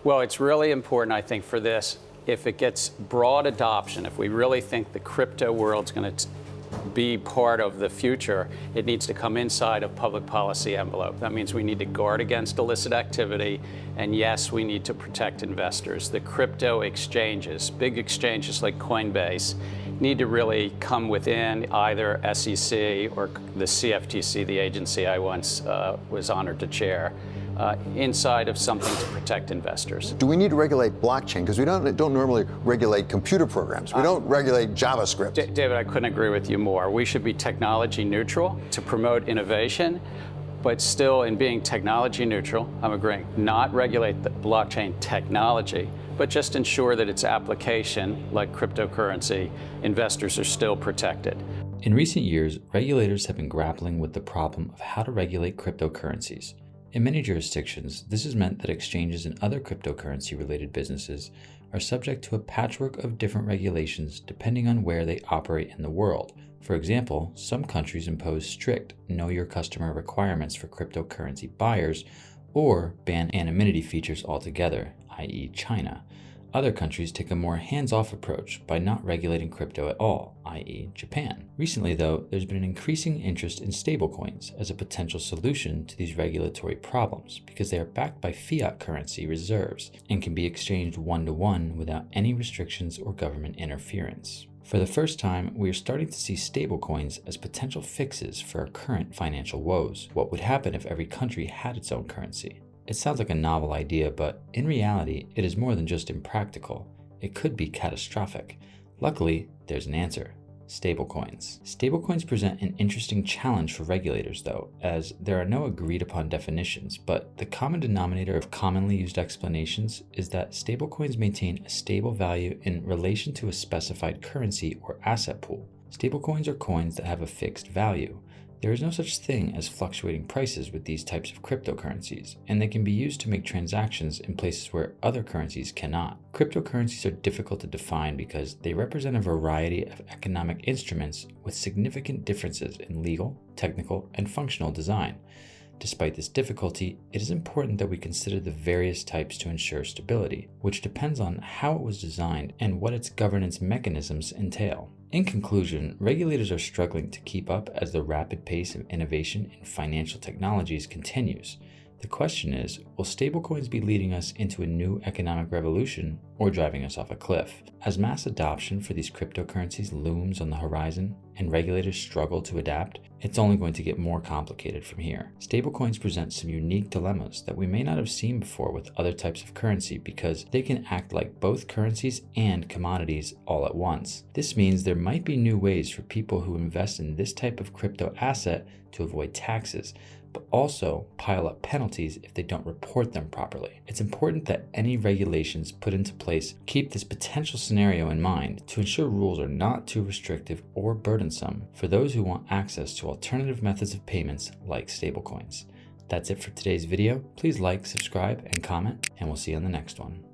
Well, it's really important, I think, for this, if it gets broad adoption, if we really think the crypto world's going to be part of the future, it needs to come inside a public policy envelope. That means we need to guard against illicit activity, and yes, we need to protect investors. The crypto exchanges, big exchanges like Coinbase, need to really come within either SEC or the CFTC, the agency I once was honored to chair, inside of something to protect investors. Do we need to regulate blockchain? Because we don't normally regulate computer programs. We don't regulate JavaScript. David, I couldn't agree with you more. We should be technology neutral to promote innovation, but still in being technology neutral, I'm agreeing, not regulate the blockchain technology, but just ensure that its application, like cryptocurrency, investors are still protected. In recent years, regulators have been grappling with the problem of how to regulate cryptocurrencies. In many jurisdictions, this has meant that exchanges and other cryptocurrency-related businesses are subject to a patchwork of different regulations depending on where they operate in the world. For example, some countries impose strict know your customer requirements for cryptocurrency buyers or ban anonymity features altogether, i.e. China. Other countries take a more hands-off approach by not regulating crypto at all, i.e. Japan. Recently though, there's been an increasing interest in stablecoins as a potential solution to these regulatory problems because they are backed by fiat currency reserves and can be exchanged one-to-one without any restrictions or government interference. For the first time, we are starting to see stablecoins as potential fixes for our current financial woes. What would happen if every country had its own currency? It sounds like a novel idea, but in reality, it is more than just impractical. It could be catastrophic. Luckily, there's an answer: stablecoins. Stablecoins present an interesting challenge for regulators though, as there are no agreed upon definitions, but the common denominator of commonly used explanations is that stablecoins maintain a stable value in relation to a specified currency or asset pool. Stablecoins are coins that have a fixed value. There is no such thing as fluctuating prices with these types of cryptocurrencies, and they can be used to make transactions in places where other currencies cannot. Cryptocurrencies are difficult to define because they represent a variety of economic instruments with significant differences in legal, technical, and functional design. Despite this difficulty, it is important that we consider the various types to ensure stability, which depends on how it was designed and what its governance mechanisms entail. In conclusion, regulators are struggling to keep up as the rapid pace of innovation in financial technologies continues. The question is, will stablecoins be leading us into a new economic revolution or driving us off a cliff? As mass adoption for these cryptocurrencies looms on the horizon and regulators struggle to adapt, it's only going to get more complicated from here. Stablecoins present some unique dilemmas that we may not have seen before with other types of currency because they can act like both currencies and commodities all at once. This means there might be new ways for people who invest in this type of crypto asset to avoid taxes, but also pile up penalties if they don't report them properly. It's important that any regulations put into place keep this potential scenario in mind to ensure rules are not too restrictive or burdensome for those who want access to alternative methods of payments like stablecoins. That's it for today's video. Please like, subscribe, and comment, and we'll see you on the next one.